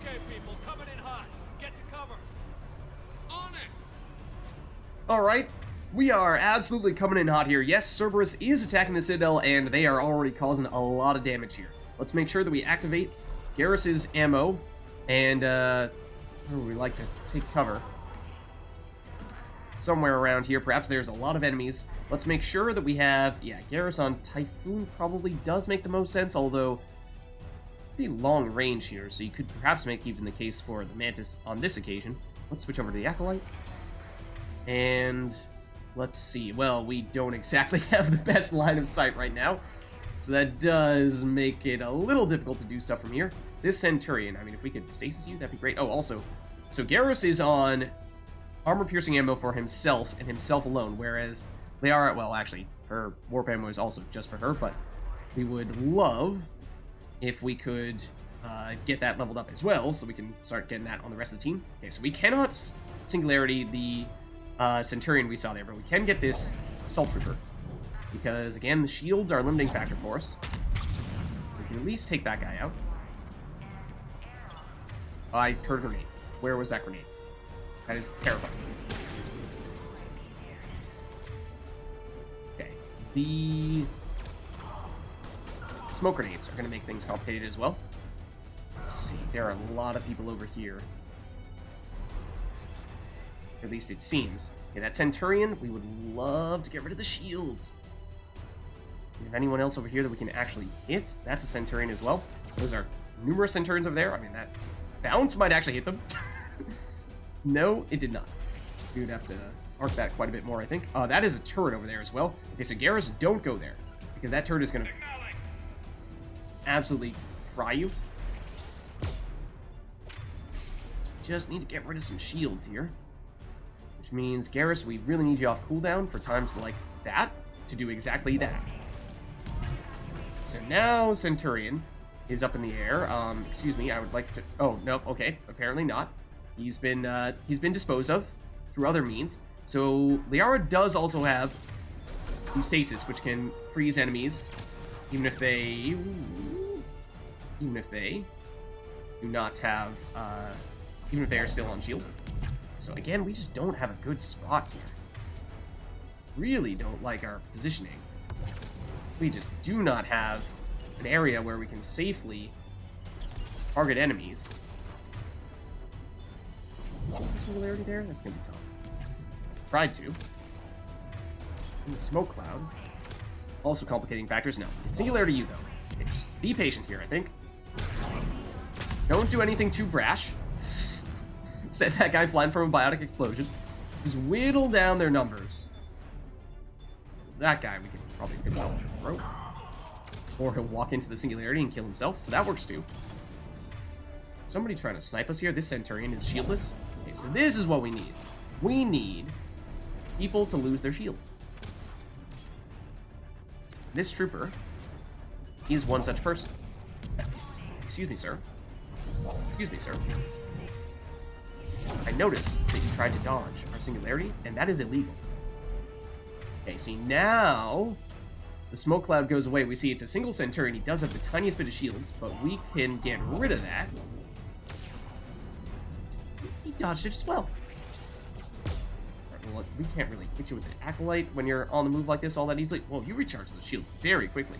Okay, people, coming in hot. Get to cover. On it! Alright, we are absolutely coming in hot here. Yes, Cerberus is attacking the Citadel, and they are already causing a lot of damage here. Let's make sure that we activate Garrus's ammo, and, we like to take cover. Somewhere around here, perhaps there's a lot of enemies. Let's make sure that we have, yeah, Garrus on Typhoon probably does make the most sense, although pretty long range here, so you could perhaps make even the case for the Mantis on this occasion. Let's switch over to the Acolyte. And let's see. Well, we don't exactly have the best line of sight right now, so that does make it a little difficult to do stuff from here. This Centurion, I mean, if we could stasis you, that'd be great. Oh, also, so Garrus is on armor-piercing ammo for himself and himself alone, whereas Liara, well, actually, her warp ammo is also just for her, but we would love if we could get that leveled up as well, so we can start getting that on the rest of the team. Okay, so we cannot singularity the Centurion we saw there, but we can get this Assault Trooper, because, again, the shields are a limiting factor for us. We can at least take that guy out. I heard a grenade. Where was that grenade? That is terrifying. Okay, the smoke grenades are going to make things complicated as well. Let's see, there are a lot of people over here. At least it seems. Okay, that Centurion, we would love to get rid of the shields. Do we have anyone else over here that we can actually hit? That's a Centurion as well. Those are numerous Centurions over there. I mean, that bounce might actually hit them. No, it did not. We would have to arc that quite a bit more, I think. That is a turret over there as well. Okay, so Garrus, don't go there, because that turret is going to absolutely fry you. Just need to get rid of some shields here. Which means, Garrus, we really need you off cooldown for times like that to do exactly that. So now Centurion is up in the air. Excuse me, I would like to... Oh, no, okay, apparently not. He's been disposed of through other means. So Liara does also have stasis, which can freeze enemies, even if they do not have, even if they are still on shields. So again, we just don't have a good spot here. Really don't like our positioning. We just do not have an area where we can safely target enemies. Singularity there? That's gonna be tough. Tried to. And the smoke cloud. Also complicating factors. No. It's singularity you, though. Okay, just be patient here, I think. Don't do anything too brash. Set that guy flying from a biotic explosion. Just whittle down their numbers. That guy we can probably pick off in the throat. Or he'll walk into the singularity and kill himself, so that works too. Somebody trying to snipe us here. This Centurion is shieldless. Okay, so this is what we need. We need people to lose their shields. This trooper is one such person. Excuse me, sir. Excuse me, sir. I noticed that you tried to dodge our singularity, and that is illegal. Okay, see, now the smoke cloud goes away. We see it's a single Centurion. He does have the tiniest bit of shields, but we can get rid of that. He dodged it as well. Right, well, we can't really hit you with an Acolyte when you're on the move like this all that easily. Well, you recharge those shields very quickly.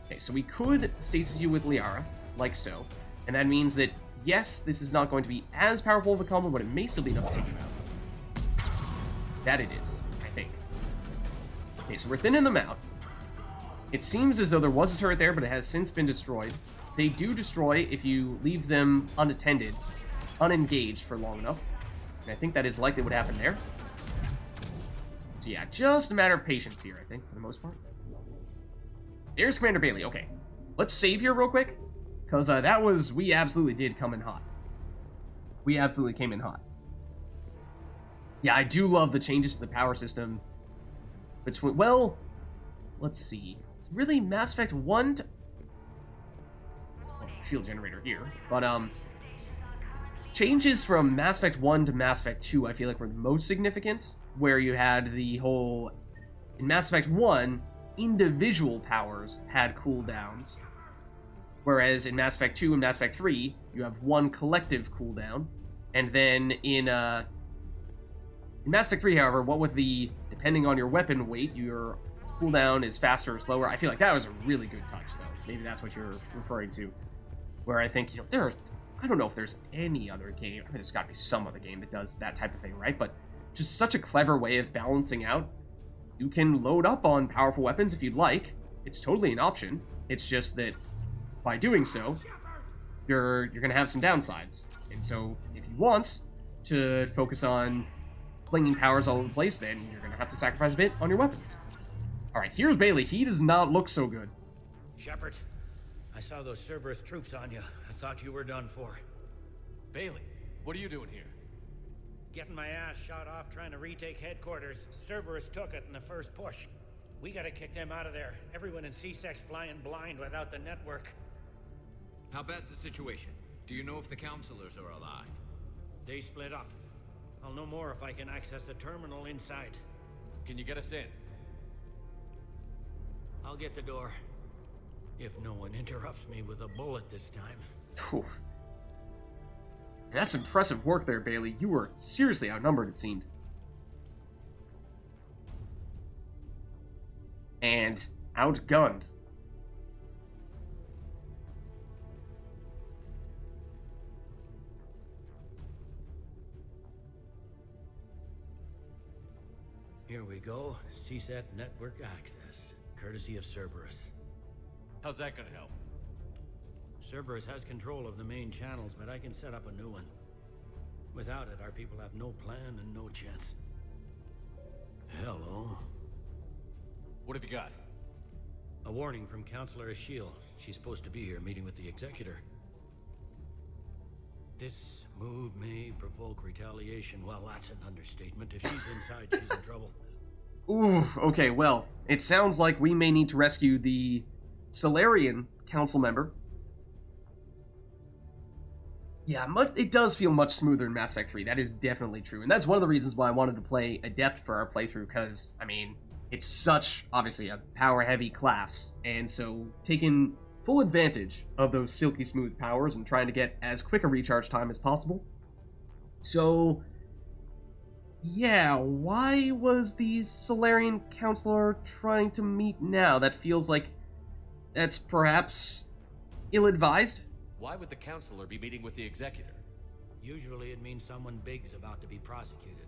Okay, so we could stasis you with Liara, like so. And that means that, yes, this is not going to be as powerful of a combo, but it may still be enough to take him out. That it is, I think. Okay, so we're thinning them out. It seems as though there was a turret there, but it has since been destroyed. They do destroy if you leave them unattended, unengaged for long enough. And I think that is likely what happened there. So yeah, just a matter of patience here, I think, for the most part. There's Commander Bailey. Okay, let's save here real quick, because that was... we absolutely did come in hot. We absolutely came in hot. Yeah, I do love the changes to the power system. Between... well, let's see. It's really Mass Effect 1 to... oh, shield generator here. But, changes from Mass Effect 1 to Mass Effect 2, I feel like were the most significant, where you had the whole... in Mass Effect 1, individual powers had cooldowns, Whereas in Mass Effect 2 and Mass Effect 3, you have one collective cooldown. And then in Mass Effect 3, however, what with the, depending on your weapon weight, your cooldown is faster or slower. I feel like that was a really good touch, though. Maybe that's what you're referring to. Where I think, I don't know if there's any other game. I mean, there's got to be some other game that does that type of thing, right? But just such a clever way of balancing out. You can load up on powerful weapons if you'd like. It's totally an option. It's just that by doing so, you're going to have some downsides. And so if you want to focus on flinging powers all over the place, then you're going to have to sacrifice a bit on your weapons. All right, here's Bailey. He does not look so good. Shepard, I saw those Cerberus troops on you. I thought you were done for. Bailey, what are you doing here? Getting my ass shot off trying to retake headquarters. Cerberus took it in the first push. We gotta kick them out of there. Everyone in C-Sec's flying blind without the network. How bad's the situation? Do you know if the counselors are alive? They split up. I'll know more if I can access the terminal inside. Can you get us in? I'll get the door. If no one interrupts me with a bullet this time. Whew. That's impressive work there, Bailey. You were seriously outnumbered, it seemed. And outgunned. Here we go. CSAT network access, courtesy of Cerberus. How's that gonna help? Cerberus has control of the main channels, but I can set up a new one. Without it, our people have no plan and no chance. Hello. What have you got? A warning from Counselor Ashiel. She's supposed to be here meeting with the Executor. This move may provoke retaliation. Well, that's an understatement. If she's inside, she's in trouble. Ooh, okay, well, it sounds like we may need to rescue the Solarian council member. Yeah, it does feel much smoother in Mass Effect 3. That is definitely true. And that's one of the reasons why I wanted to play Adept for our playthrough, because, I mean, it's such, obviously, a power-heavy class. And so, taking full advantage of those silky smooth powers and trying to get as quick a recharge time as possible. So, yeah, why was the Solarian Counselor trying to meet now? That feels like that's perhaps ill-advised. Why would the counselor be meeting with the executor? Usually it means someone big's about to be prosecuted.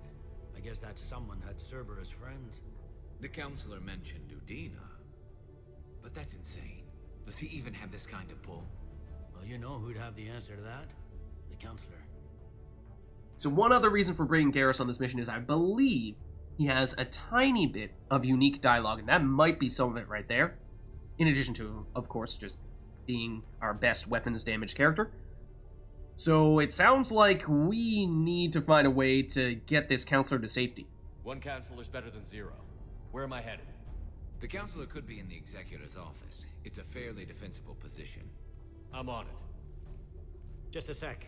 I guess that someone had Cerberus friends. The counselor mentioned Udina. But that's insane. Does he even have this kind of pull? Well, you know who'd have the answer to that? The Counselor. So one other reason for bringing Garrus on this mission is I believe he has a tiny bit of unique dialogue, and that might be some of it right there. In addition to, of course, just being our best weapons damage character. So it sounds like we need to find a way to get this counselor to safety. One counselor's better than zero. Where am I headed? The counselor could be in the executor's office. It's a fairly defensible position. I'm on it. Just a sec.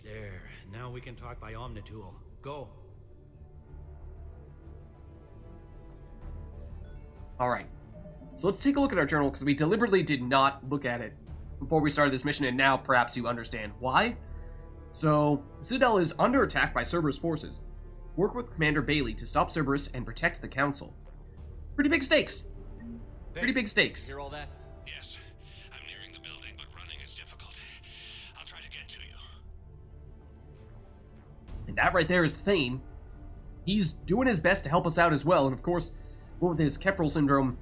There. Now we can talk by Omnitool. Go. Alright. So let's take a look at our journal, because we deliberately did not look at it before we started this mission, and now perhaps you understand why. So, Citadel is under attack by Cerberus forces. Work with Commander Bailey to stop Cerberus and protect the Council. Pretty big stakes. Pretty big stakes. Hear all that? Yes. I'm nearing the building, but running is difficult. I'll try to get to you. And that right there is Thane. He's doing his best to help us out as well, and of course, with his Keppel syndrome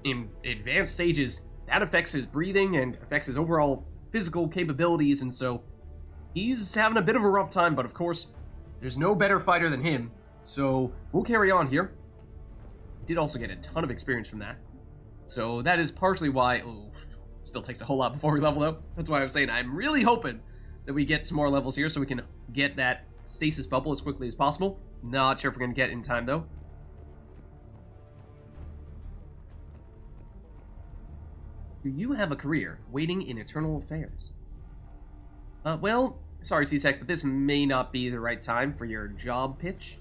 in advanced stages, that affects his breathing and affects his overall physical capabilities, and so he's having a bit of a rough time, but of course, there's no better fighter than him, so we'll carry on here. Did also get a ton of experience from that, so that is partially why, it still takes a whole lot before we level up. That's why I was saying I'm really hoping that we get some more levels here so we can get that stasis bubble as quickly as possible. Not sure if we're going to get it in time, though. Do you have a career waiting in Eternal Affairs? Well, sorry, C-Sec, but this may not be the right time for your job pitch.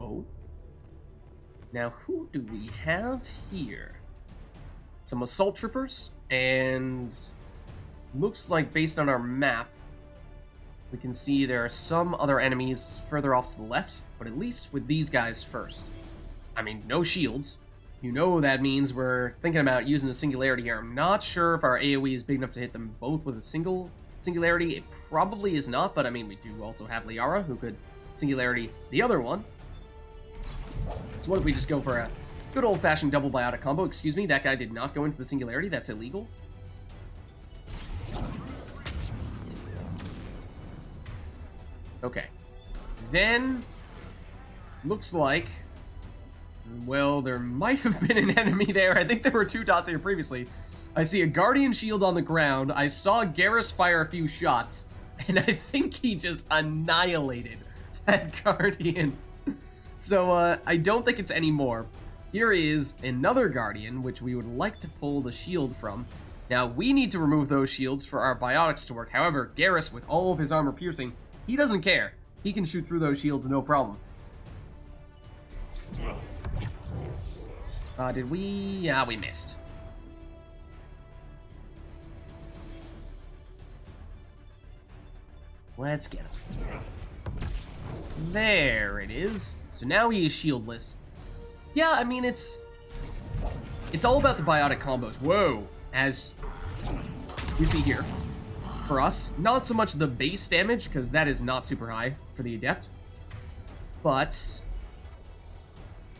Oh? Now, who do we have here? Some assault troopers, and looks like based on our map, we can see there are some other enemies further off to the left, but at least with these guys first. I mean, no shields. You know that means we're thinking about using a singularity here. I'm not sure if our AoE is big enough to hit them both with a singularity. It probably is not, but I mean, we do also have Liara, who could singularity the other one. So what if we just go for a good old-fashioned double biotic combo? Excuse me, that guy did not go into the singularity. That's illegal. Okay. Then, looks like, well, there might have been an enemy there. I think there were 2 dots here previously. I see a Guardian shield on the ground. I saw Garrus fire a few shots, and I think he just annihilated that Guardian. So, I don't think it's any more. Here is another Guardian, which we would like to pull the shield from. Now, we need to remove those shields for our biotics to work. However, Garrus, with all of his armor piercing, he doesn't care. He can shoot through those shields, no problem. Did we? Yeah, we missed. Let's get him. There it is. So now he is shieldless. Yeah, I mean, it's all about the biotic combos. Whoa. As we see here. For us, not so much the base damage, because that is not super high for the Adept. But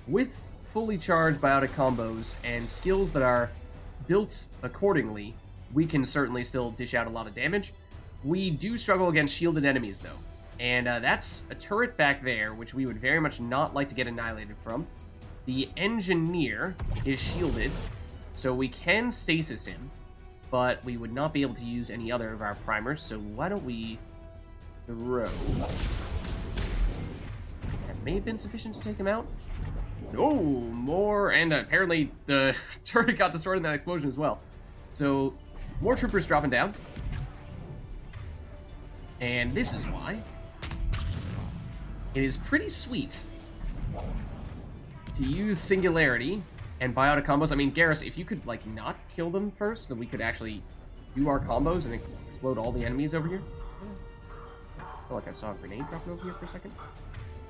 with fully charged biotic combos and skills that are built accordingly, we can certainly still dish out a lot of damage. We do struggle against shielded enemies, though. And that's a turret back there, which we would very much not like to get annihilated from. The Engineer is shielded, so we can stasis him, but we would not be able to use any other of our primers, so why don't we throw? That may have been sufficient to take him out. Oh, more, and apparently the turret got destroyed in that explosion as well. So, more troopers dropping down. And this is why it is pretty sweet to use Singularity and biotic combos. I mean, Garrus, if you could, like, not kill them first, then we could actually do our combos and explode all the enemies over here. I feel like I saw a grenade dropping over here for a second.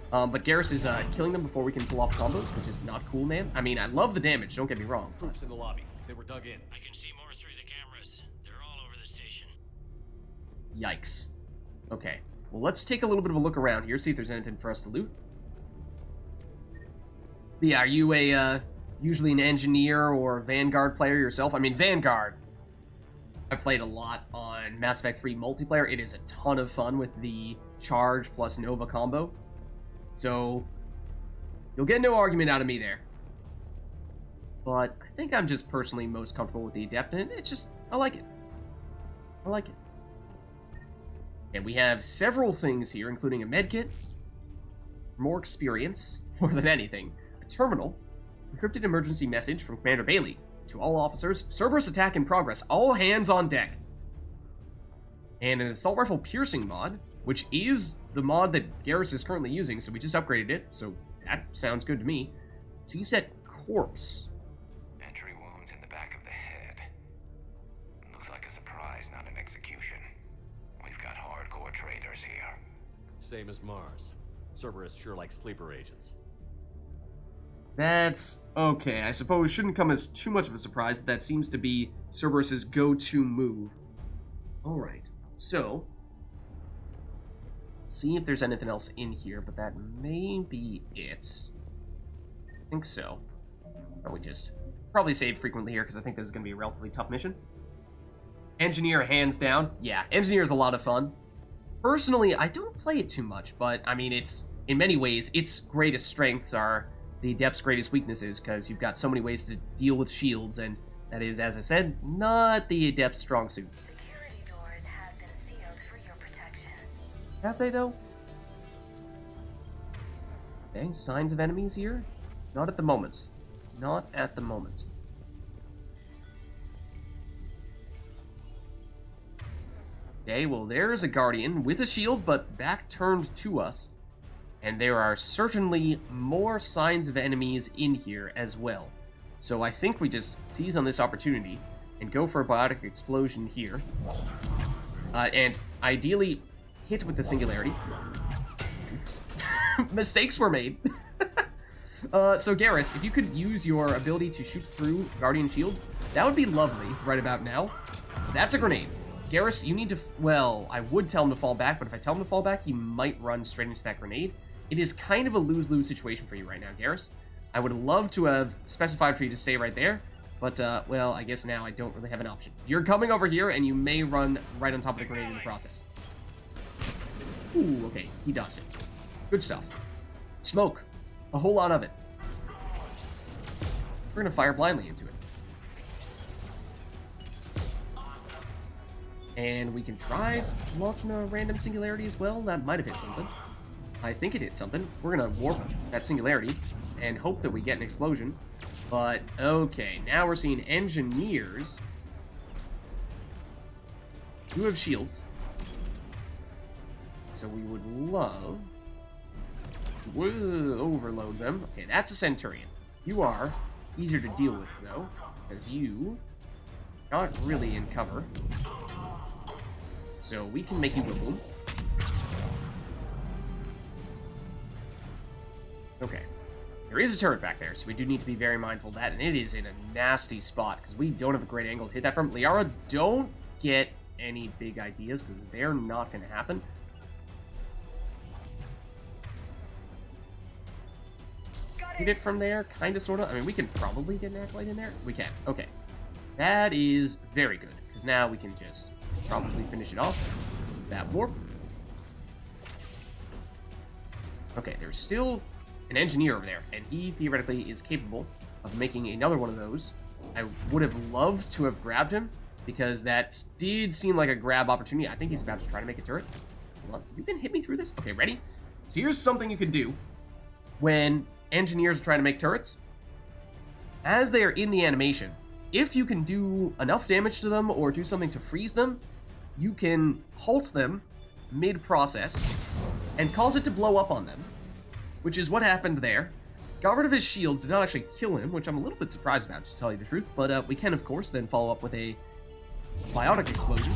But Garrus is killing them before we can pull off combos, which is not cool, man. I mean, I love the damage, don't get me wrong. Troops in the lobby. They were dug in. I can see more through the cameras. They're all over the station. Yikes. Okay, well, let's take a little bit of a look around here, see if there's anything for us to loot. But yeah, are you a, usually an Engineer or Vanguard player yourself? I mean, Vanguard, I played a lot on Mass Effect 3 multiplayer. It is a ton of fun with the Charge plus Nova combo. So, you'll get no argument out of me there. But I think I'm just personally most comfortable with the Adept, and it's just, I like it. I like it. And we have several things here, including a medkit, more experience, more than anything, a terminal, encrypted emergency message from Commander Bailey. To all officers, Cerberus attack in progress, all hands on deck. And an assault rifle piercing mod, which is the mod that Garrus is currently using, so we just upgraded it, so that sounds good to me. CSET corpse. Entry wounds in the back of the head. Looks like a surprise, not an execution. We've got hardcore traitors here. Same as Mars. Cerberus sure likes sleeper agents. That's okay. I suppose shouldn't come as too much of a surprise. That seems to be Cerberus's go-to move. Alright, so let's see if there's anything else in here, but that may be it. I think so. Or we just probably save frequently here because I think this is going to be a relatively tough mission. Engineer, hands down. Yeah, Engineer is a lot of fun. Personally, I don't play it too much, but I mean, it's in many ways its greatest strengths are the Adept's greatest weaknesses, because you've got so many ways to deal with shields, and that is, as I said, not the Adept's strong suit. Security doors have been sealed for your protection. Have they, though? Okay, signs of enemies here? Not at the moment. Not at the moment. Okay, well, there's a Guardian with a shield, but back turned to us. And there are certainly more signs of enemies in here as well. So I think we just seize on this opportunity and go for a biotic explosion here. And ideally hit with the singularity. Oops. Mistakes were made. So Garrus, if you could use your ability to shoot through Guardian Shields, that would be lovely right about now. That's a grenade. Garrus, you need to... Well, I would tell him to fall back, but if I tell him to fall back, he might run straight into that grenade. It is kind of a lose-lose situation for you right now, Garrus. I would love to have specified for you to stay right there, but, well, I guess now I don't really have an option. You're coming over here, and you may run right on top of the grenade in the process. Ooh, okay, he dodged it. Good stuff. Smoke. A whole lot of it. We're gonna fire blindly into it. And we can try launching a random singularity as well. That might have hit something. I think it hit something. We're gonna warp that singularity and hope that we get an explosion. But, okay, now we're seeing engineers who have shields. So we would love to overload them. Okay, that's a Centurion. You are easier to deal with, though, because you aren't really in cover. So we can make you boom. Okay. There is a turret back there, so we do need to be very mindful of that, and it is in a nasty spot, because we don't have a great angle to hit that from. Liara, don't get any big ideas, because they're not going to happen. Hit it from there, kind of, sort of. I mean, we can probably get an acolyte in there. We can. Okay. That is very good, because now we can just probably finish it off. That warp. Okay, there's still an engineer over there, and he theoretically is capable of making another one of those. I would have loved to have grabbed him, because that did seem like a grab opportunity. I think he's about to try to make a turret. Hold on. You can hit me through this? Okay, ready? So here's something you can do when engineers are trying to make turrets. As they are in the animation, if you can do enough damage to them or do something to freeze them, you can halt them mid-process and cause it to blow up on them, which is what happened there. Got rid of his shields, did not actually kill him, which I'm a little bit surprised about, to tell you the truth, but we can, of course, then follow up with a biotic explosion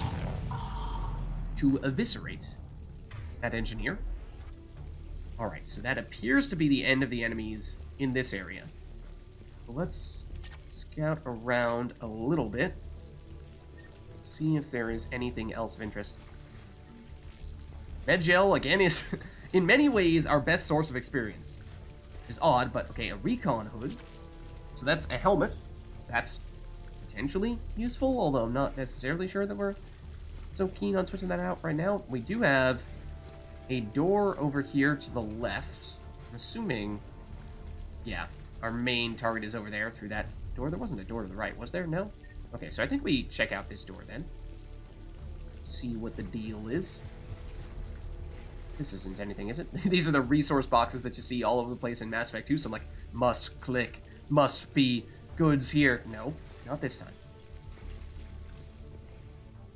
to eviscerate that engineer. Alright, so that appears to be the end of the enemies in this area. So let's scout around a little bit. See if there is anything else of interest. Medgel, again, is in many ways our best source of experience. It's odd, but okay, a recon hood. So that's a helmet. That's potentially useful, although I'm not necessarily sure that we're so keen on switching that out right now. We do have a door over here to the left. I'm assuming, yeah, our main target is over there through that door. There wasn't a door to the right, was there? No? Okay, so I think we check out this door then. See what the deal is. This isn't anything, is it? These are the resource boxes that you see all over the place in Mass Effect 2, so I'm like, must click, must be goods here. No, not this time.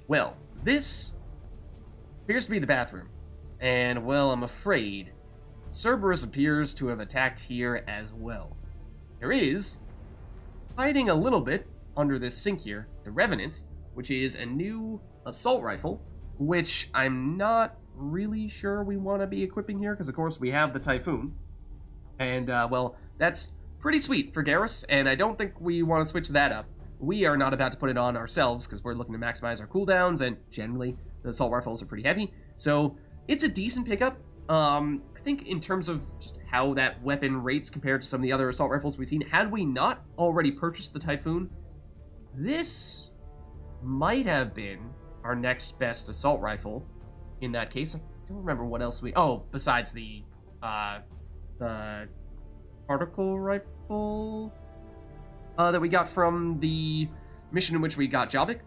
Well, this appears to be the bathroom. And, well, I'm afraid Cerberus appears to have attacked here as well. There is, hiding a little bit under this sink here, the Revenant, which is a new assault rifle, which I'm not really sure we want to be equipping here, because, of course, we have the Typhoon. And, well, that's pretty sweet for Garrus, and I don't think we want to switch that up. We are not about to put it on ourselves, because we're looking to maximize our cooldowns, and generally, the assault rifles are pretty heavy, so it's a decent pickup. I think in terms of just how that weapon rates compared to some of the other assault rifles we've seen, had we not already purchased the Typhoon, this might have been our next best assault rifle in that case. I don't remember what else we... Oh, besides the particle rifle that we got from the mission in which we got Javik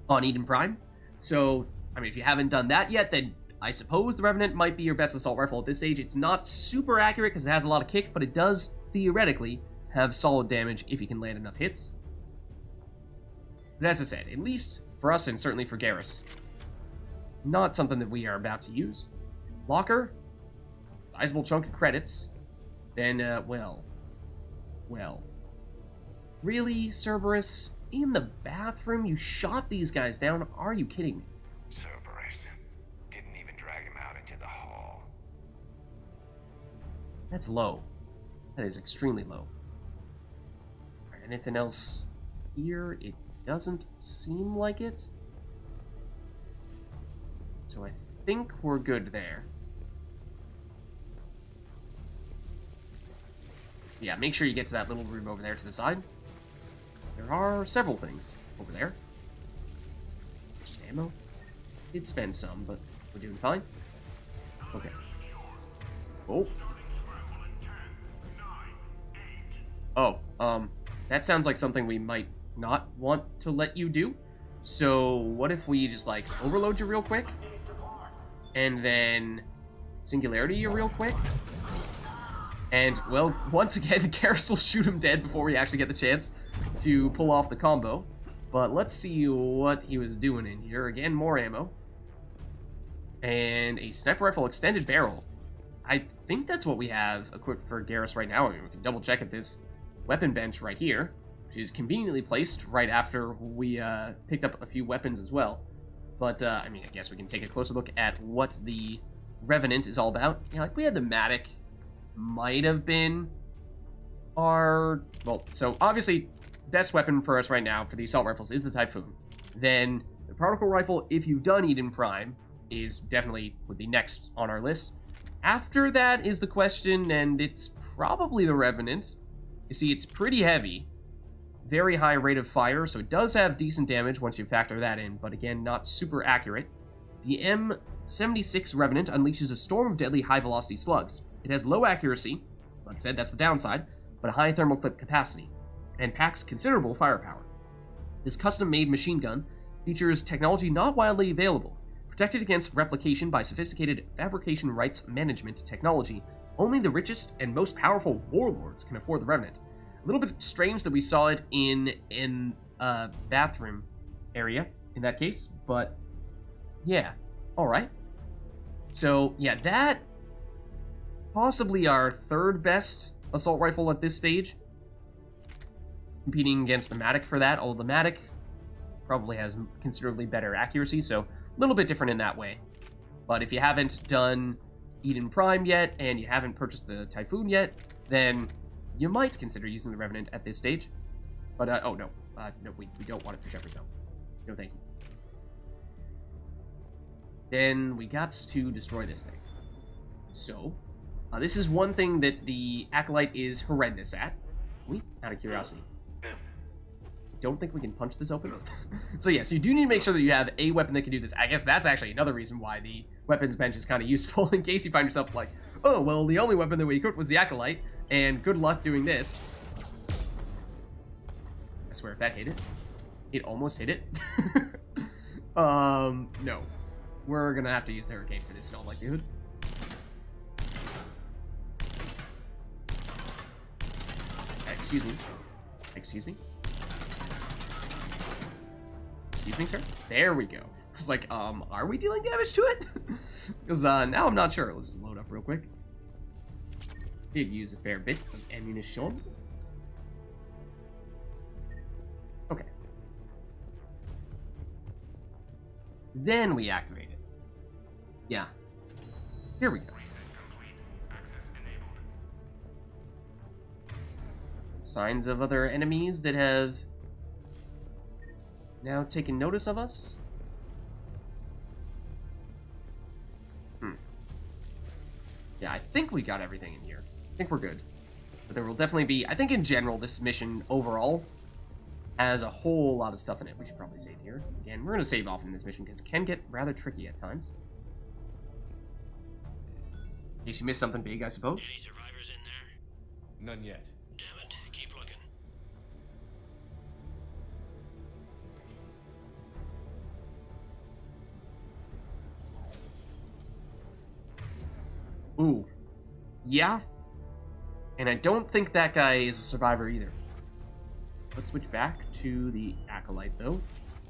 on Eden Prime. So, I mean, if you haven't done that yet, then I suppose the Revenant might be your best assault rifle at this stage. It's not super accurate because it has a lot of kick, but it does, theoretically, have solid damage if you can land enough hits. But as I said, at least for us and certainly for Garrus, not something that we are about to use. Locker? sizable chunk of credits, then, well. Really, Cerberus? In the bathroom, you shot these guys down? Are you kidding me? Cerberus didn't even drag him out into the hall. That's low. That is extremely low. Alright, anything else here? It doesn't seem like it. So I think we're good there. Yeah, make sure you get to that little room over there to the side. There are several things over there. Just ammo. Did spend some, but we're doing fine. Okay. Oh. Oh, that sounds like something we might not want to let you do. So what if we just, like, overload you real quick? And then singularity you real quick? And, well, once again, Garrus will shoot him dead before we actually get the chance to pull off the combo. But let's see what he was doing in here. Again, more ammo. And a sniper rifle extended barrel. I think that's what we have equipped for Garrus right now. I mean, we can double check at this weapon bench right here, which is conveniently placed right after we picked up a few weapons as well. But, I mean, I guess we can take a closer look at what the Revenant is all about. Yeah, like, we had the Matic. Might have been our... Well, so, obviously, best weapon for us right now for the assault rifles is the Typhoon. Then, the particle rifle, if you've done Eden Prime, is definitely would be next on our list. After that is the question, and it's probably the Revenant. You see, it's pretty heavy. Very high rate of fire, so it does have decent damage once you factor that in, but again, not super accurate. The M76 Revenant unleashes a storm of deadly high-velocity slugs. It has low accuracy, like I said, that's the downside, but a high thermal clip capacity, and packs considerable firepower. This custom-made machine gun features technology not widely available, protected against replication by sophisticated fabrication rights management technology. Only the richest and most powerful warlords can afford the Revenant. A little bit strange that we saw it in a bathroom area in that case, but yeah, all right. So yeah, that possibly our third best assault rifle at this stage, competing against the Matic for that. Although the Matic probably has considerably better accuracy, so a little bit different in that way. But if you haven't done Eden Prime yet and you haven't purchased the Typhoon yet, then you might consider using the Revenant at this stage. But, oh, no. No, we don't want it for Shepard, though. No, thank you. Then we got to destroy this thing. So, this is one thing that the Acolyte is horrendous at. Out of curiosity. Don't think we can punch this open. So yeah, so you do need to make sure that you have a weapon that can do this. I guess that's actually another reason why the weapons bench is kind of useful, in case you find yourself like, oh, well, the only weapon that we equipped was the Acolyte, and good luck doing this. I swear if that hit it, it almost hit it. No. We're gonna have to use the Hurricane for this in all likelihood. Excuse me. Excuse me? Excuse me, sir? There we go. I was like, are we dealing damage to it? Because, now I'm not sure. Let's just load up real quick. Did use a fair bit of ammunition. Okay. Then we activate it. Yeah. Here we go. Signs of other enemies that have now taken notice of us? Yeah, I think we got everything in here. I think we're good. But there will definitely be... I think in general, this mission overall has a whole lot of stuff in it. We should probably save here. Again, we're going to save off in this mission because it can get rather tricky at times. In case you missed something big, I suppose. Any survivors in there? None yet. Damn it. Keep looking. Ooh. Yeah. And I don't think that guy is a survivor either. Let's switch back to the Acolyte, though.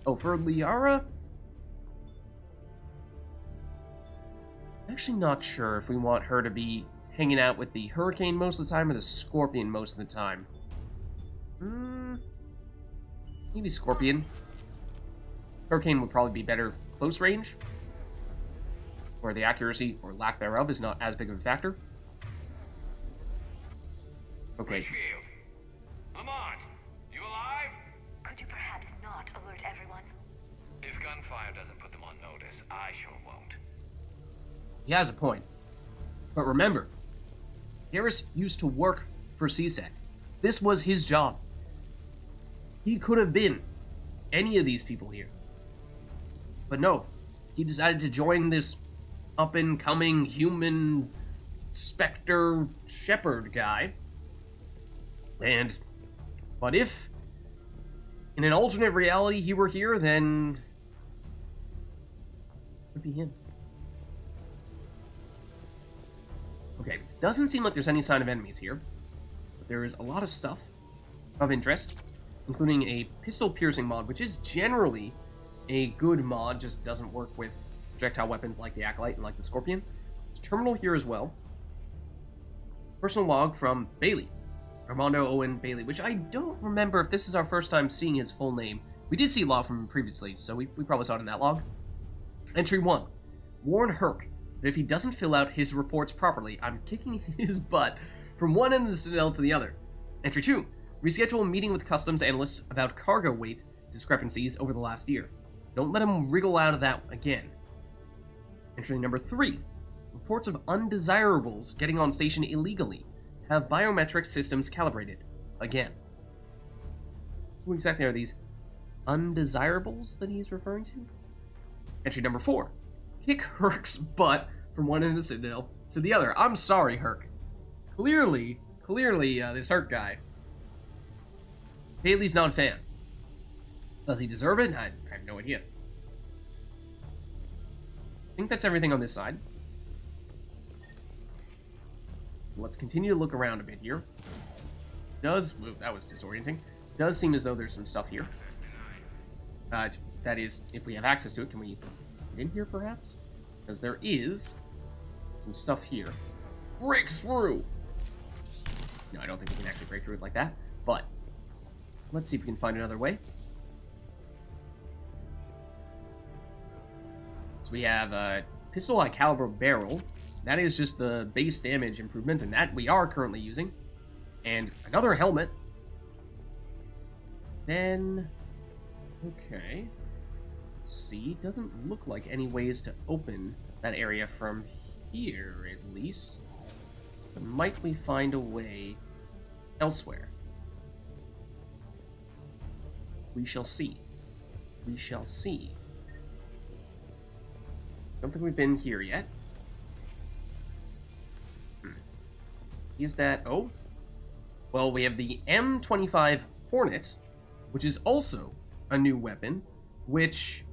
Oh, for Liara? I'm actually not sure if we want her to be hanging out with the Hurricane most of the time or the Scorpion most of the time? Maybe Scorpion. Hurricane would probably be better close range, where the accuracy or lack thereof is not as big of a factor. Okay. Richfield. Lamont, you alive? Could you perhaps not alert everyone? If gunfire doesn't put them on notice, I sure won't. He has a point. But remember, Garrus used to work for CSEC. This was his job. He could have been any of these people here. But no, he decided to join this up-and-coming human Spectre Shepard guy. But if in an alternate reality he were here, then it would be him. Okay, doesn't seem like there's any sign of enemies here, but there is a lot of stuff of interest, including a pistol piercing mod, which is generally a good mod, just doesn't work with projectile weapons like the Acolyte and like the Scorpion. There's a terminal here as well. Personal log from Bailey. Armando Owen Bailey, which I don't remember if this is our first time seeing his full name. We did see a log from him previously, so we probably saw it in that log. Entry 1. Warn Herc that if he doesn't fill out his reports properly, I'm kicking his butt from one end of the Citadel to the other. Entry 2. Reschedule a meeting with customs analysts about cargo weight discrepancies over the last year. Don't let him wriggle out of that again. Entry number 3. Reports of undesirables getting on station illegally. Have biometric systems calibrated. Again. Who exactly are these undesirables that he's referring to? Entry number 4. Kick Herc's butt from one end of the Citadel to the other. I'm sorry, Herc. Clearly, this Herc guy. Bailey's not a fan. Does he deserve it? I have no idea. I think that's everything on this side. Let's continue to look around a bit here. That was disorienting. Does seem as though there's some stuff here. That is, if we have access to it, can we get in here perhaps? Because there is some stuff here. Break through! No, I don't think we can actually break through it like that, but let's see if we can find another way. So we have a pistol high caliber barrel. That is just the base damage improvement, and that we are currently using. And another helmet. Then, okay. Let's see. Doesn't look like any ways to open that area from here, at least. But might we find a way elsewhere? We shall see. We shall see. Don't think we've been here yet. Is that... oh? Well, we have the M25 Hornet, which is also a new weapon, which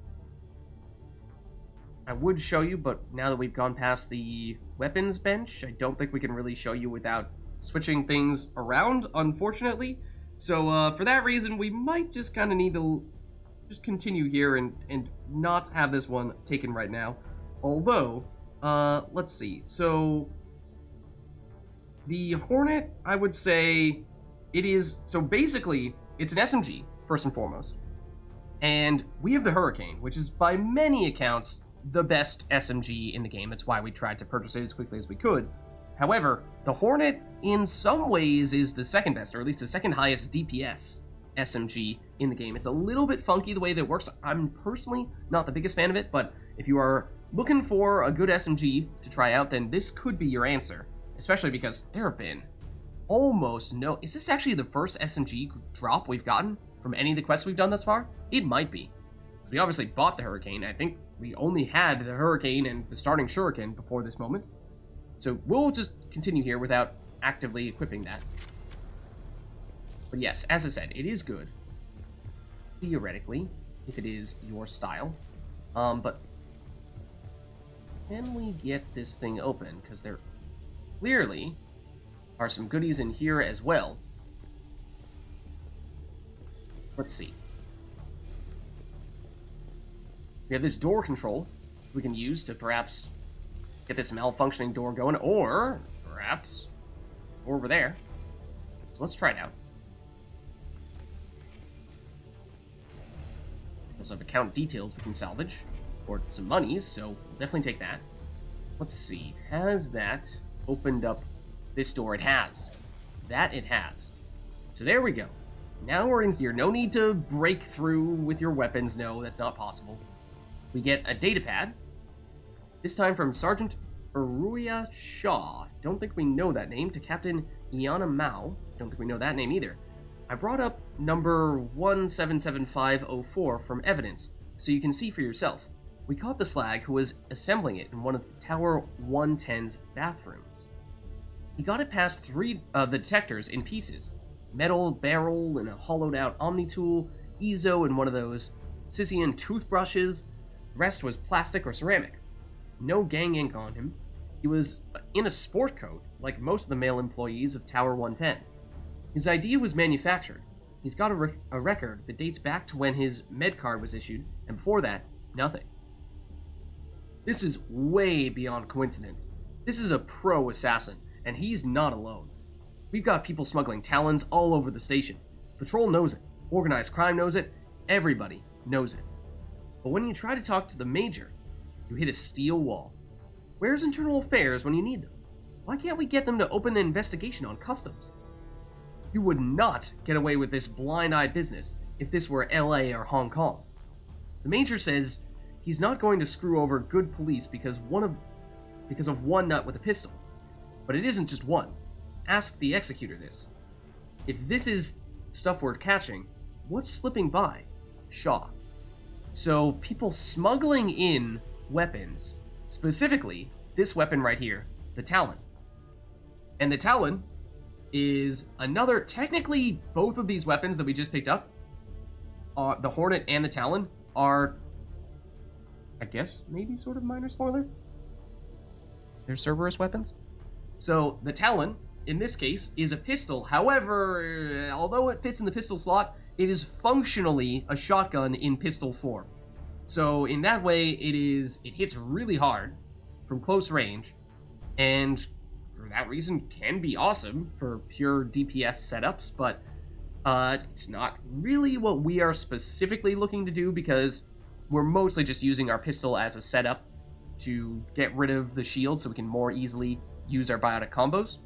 I would show you, but now that we've gone past the weapons bench, I don't think we can really show you without switching things around, unfortunately. So, for that reason, we might just kind of need to just continue here and not have this one taken right now. Although, let's see. So, the Hornet, I would say, it is... so basically, it's an SMG, first and foremost. And we have the Hurricane, which is by many accounts the best SMG in the game. That's why we tried to purchase it as quickly as we could. However, the Hornet, in some ways, is the second best, or at least the second highest DPS SMG in the game. It's a little bit funky the way that it works. I'm personally not the biggest fan of it, but if you are looking for a good SMG to try out, then this could be your answer. Especially because there have been almost no... is this actually the first SMG drop we've gotten from any of the quests we've done thus far? It might be. We obviously bought the Hurricane. I think we only had the Hurricane and the starting Shuriken before this moment. So we'll just continue here without actively equipping that. But yes, as I said, it is good. Theoretically, if it is your style. But can we get this thing open? Because there clearly are some goodies in here as well. Let's see. We have this door control we can use to perhaps get this malfunctioning door going, or perhaps. Or over there. So let's try it out. Also have account details we can salvage. Or some monies, so we'll definitely take that. Let's see. Has that opened up this door? It has. That it has. So there we go. Now we're in here. No need to break through with your weapons. No, that's not possible. We get a data pad. This time from Sergeant Aruya Shaw. Don't think we know that name. To Captain Iana Mao. Don't think we know that name either. I brought up number 177504 from evidence, so you can see for yourself. We caught the slag who was assembling it in one of Tower 110's bathrooms. He got it past three of the detectors in pieces. Metal barrel and a hollowed-out Omni-tool, Ezo and one of those Scythian toothbrushes. The rest was plastic or ceramic. No gang ink on him. He was in a sport coat, like most of the male employees of Tower 110. His ID was manufactured. He's got a record that dates back to when his med card was issued, and before that, nothing. This is way beyond coincidence. This is a pro assassin, and he's not alone. We've got people smuggling talons all over the station. Patrol knows it. Organized crime knows it. Everybody knows it. But when you try to talk to the Major, you hit a steel wall. Where's Internal Affairs when you need them? Why can't we get them to open an investigation on customs? You would not get away with this blind-eye business if this were LA or Hong Kong. The Major says he's not going to screw over good police because of one nut with a pistol. But it isn't just one. Ask the Executor this. If this is stuff we're catching, what's slipping by? Shaw. So people smuggling in weapons, specifically this weapon right here, the Talon. And the Talon is another, technically both of these weapons that we just picked up, the Hornet and the Talon, are, I guess, maybe sort of minor spoiler. They're Cerberus weapons. So the Talon, in this case, is a pistol. However, although it fits in the pistol slot, it is functionally a shotgun in pistol form. So in that way, it hits really hard from close range, and for that reason can be awesome for pure DPS setups, but it's not really what we are specifically looking to do because we're mostly just using our pistol as a setup to get rid of the shield so we can more easily use our biotic combos.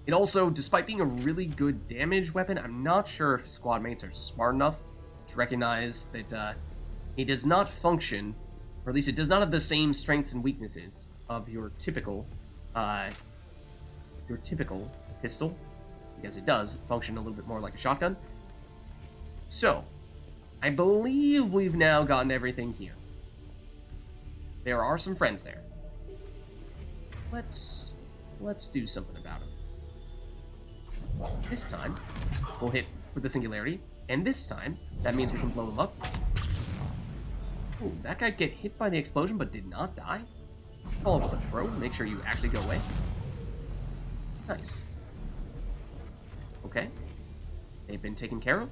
It also, despite being a really good damage weapon, I'm not sure if squad mates are smart enough to recognize that it does not function, or at least it does not have the same strengths and weaknesses of your typical pistol, because it does function a little bit more like a shotgun. So, I believe we've now gotten everything here. There are some friends there. Let's do something about it. This time, we'll hit with the singularity, and this time, that means we can blow them up. Ooh, that guy get hit by the explosion but did not die? Follow up with a throw, make sure you actually go away. Nice. Okay. They've been taken care of.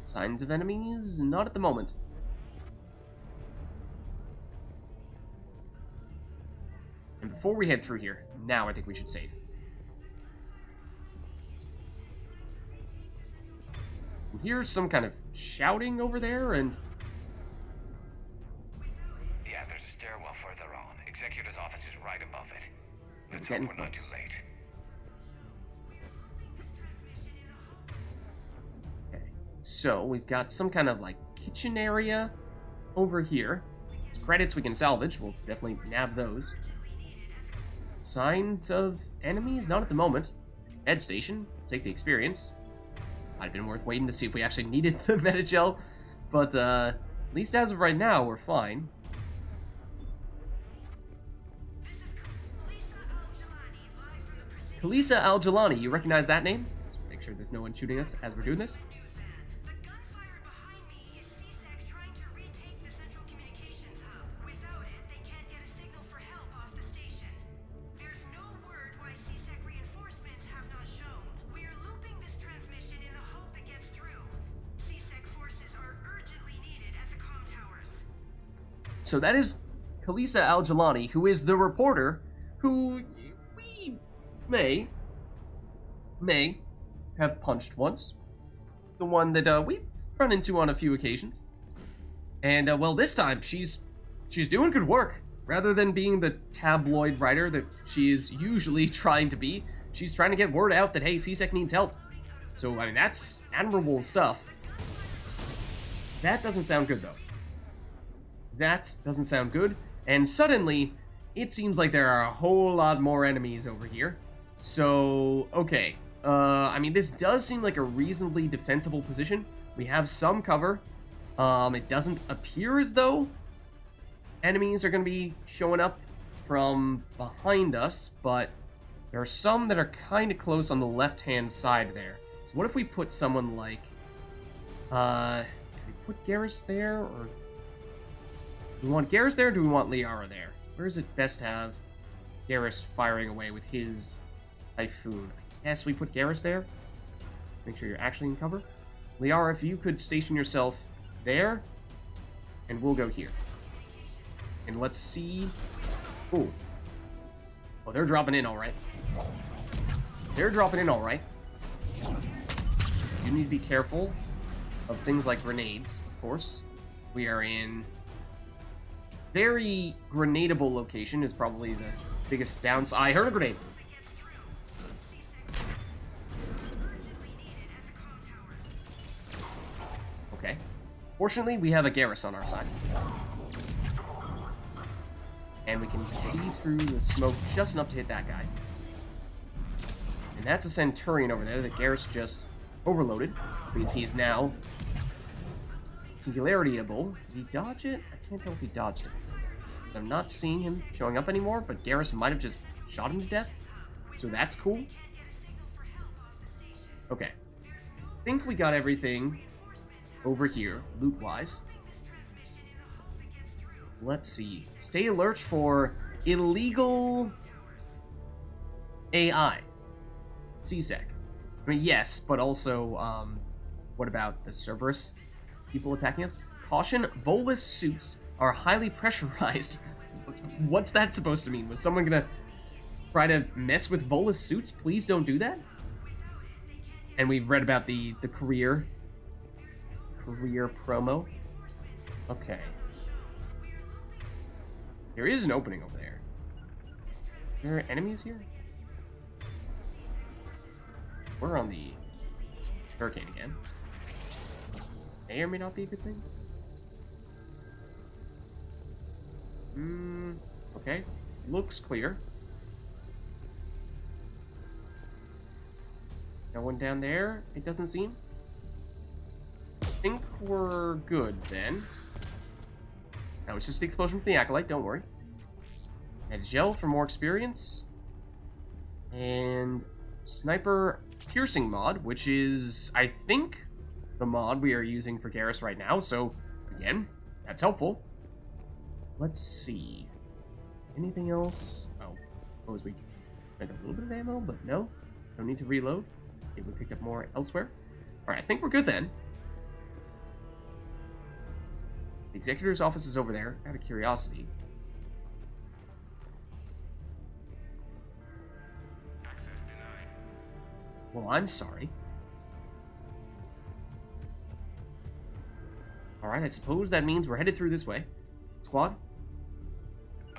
Signs of enemies? Not at the moment. And before we head through here, now I think we should save. And here's some kind of shouting over there, and... Yeah, there's a stairwell further on. Executor's office is right above it. Let's hope Getting we're not too close. late. Okay, so we've got some kind of, like, kitchen area over here. Credits we can salvage. We'll definitely nab those. Signs of enemies? Not at the moment. Ed station. Take the experience. Might have been worth waiting to see if we actually needed the Metagel. But, at least as of right now, we're fine. Khaleesa Al-Jalani. You recognize that name? Make sure there's no one shooting us as we're doing this. So that is Khaleesa Al-Jalani, who is the reporter who we may have punched once. The one that we've run into on a few occasions. And, well, this time, she's doing good work. Rather than being the tabloid writer that she is usually trying to be, she's trying to get word out that, hey, CSEC needs help. So, I mean, that's admirable stuff. That doesn't sound good, though. That doesn't sound good. And suddenly, it seems like there are a whole lot more enemies over here. So, okay. I mean, this does seem like a reasonably defensible position. We have some cover. It doesn't appear as though enemies are going to be showing up from behind us, but there are some that are kind of close on the left-hand side there. So what if we put someone like, if we put Garrus there, or do we want Garrus there, or do we want Liara there? Where is it best to have Garrus firing away with his Typhoon? I guess we put Garrus there. Make sure you're actually in cover. Liara, if you could station yourself there, and we'll go here. And let's see. Ooh. Oh, they're dropping in all right. They're dropping in all right. You need to be careful of things like grenades, of course. We are in very grenadable location is probably the biggest downside. I heard a grenade. Okay. Fortunately, we have a Garrus on our side. And we can see through the smoke just enough to hit that guy. And that's a Centurion over there that Garrus just overloaded. Means he is now singularity-able. Did he dodge it? I can't tell if he dodged it. I'm not seeing him showing up anymore, but Garrus might have just shot him to death. So that's cool. Okay. I think we got everything over here, loot-wise. Let's see. Stay alert for illegal AI. CSEC. I mean, yes, but also, what about the Cerberus people attacking us? Caution, Volus suits are highly pressurized. What's that supposed to mean? Was someone gonna try to mess with Volus suits? Please don't do that. And we've read about the career promo. Okay. There is an opening over there. There are enemies here? We're on the hurricane again. May or may not be a good thing. Okay. Looks clear. No one down there, it doesn't seem. I think we're good then. Now it's just the explosion from the Acolyte, don't worry. And gel for more experience. And Sniper Piercing mod, which is, I think, the mod we are using for Garrus right now. So, again, that's helpful. Let's see. Anything else? Oh, suppose we spent a little bit of ammo, but no. Don't need to reload. Okay, we picked up more elsewhere. Alright, I think we're good then. The Executor's office is over there, out of curiosity. Well, I'm sorry. Alright, I suppose that means we're headed through this way. Squad?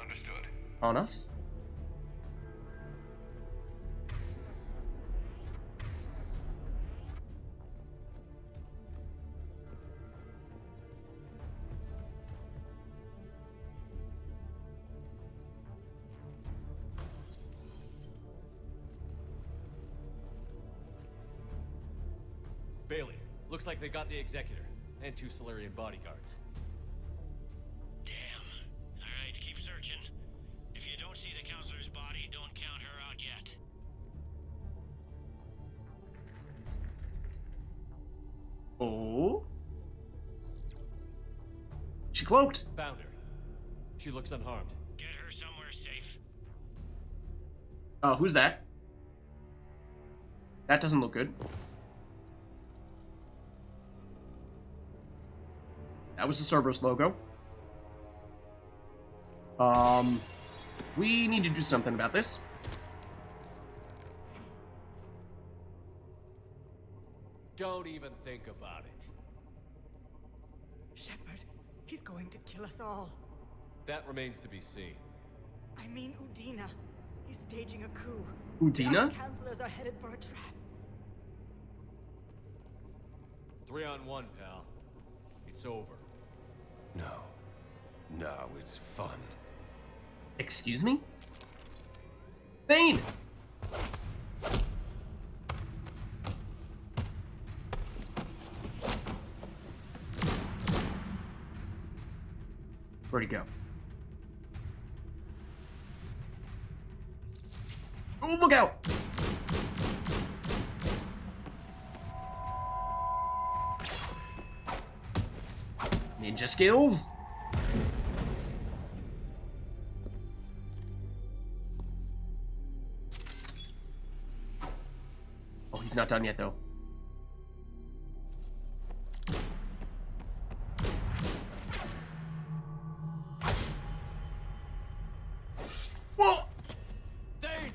Understood. On us. Bailey, looks like they got the Executor and 2 Solarian bodyguards. Damn. All right, keep searching. If you don't see the counselor's body, don't count her out yet. Oh? She cloaked. Found her. She looks unharmed. Get her somewhere safe. Who's that? That doesn't look good. That was the Cerberus logo. We need to do something about this. Don't even think about it. Shepard, he's going to kill us all. That remains to be seen. I mean Udina. He's staging a coup. Udina? The counselors are headed for a trap. 3-on-1, pal. It's over. No, it's fun. Excuse me? Thane! Where'd he go? Oh, look out! Ninja skills? Oh, he's not done yet, though. Whoa! Thane!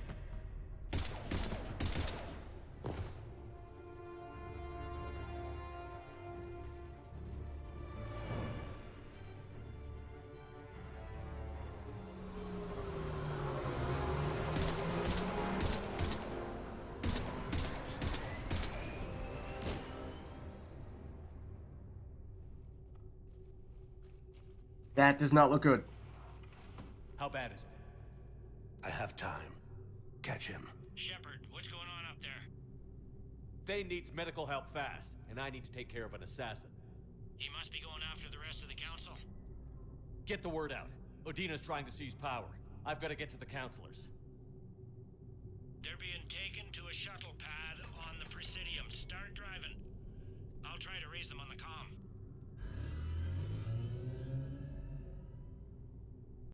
That does not look good. How bad is it? I have time. Catch him. Shepard, what's going on up there? Thane needs medical help fast, and I need to take care of an assassin. He must be going after the rest of the council. Get the word out. Udina's trying to seize power. I've got to get to the counselors. They're being taken to a shuttle pad on the Presidium. Start driving. I'll try to raise them on the comm.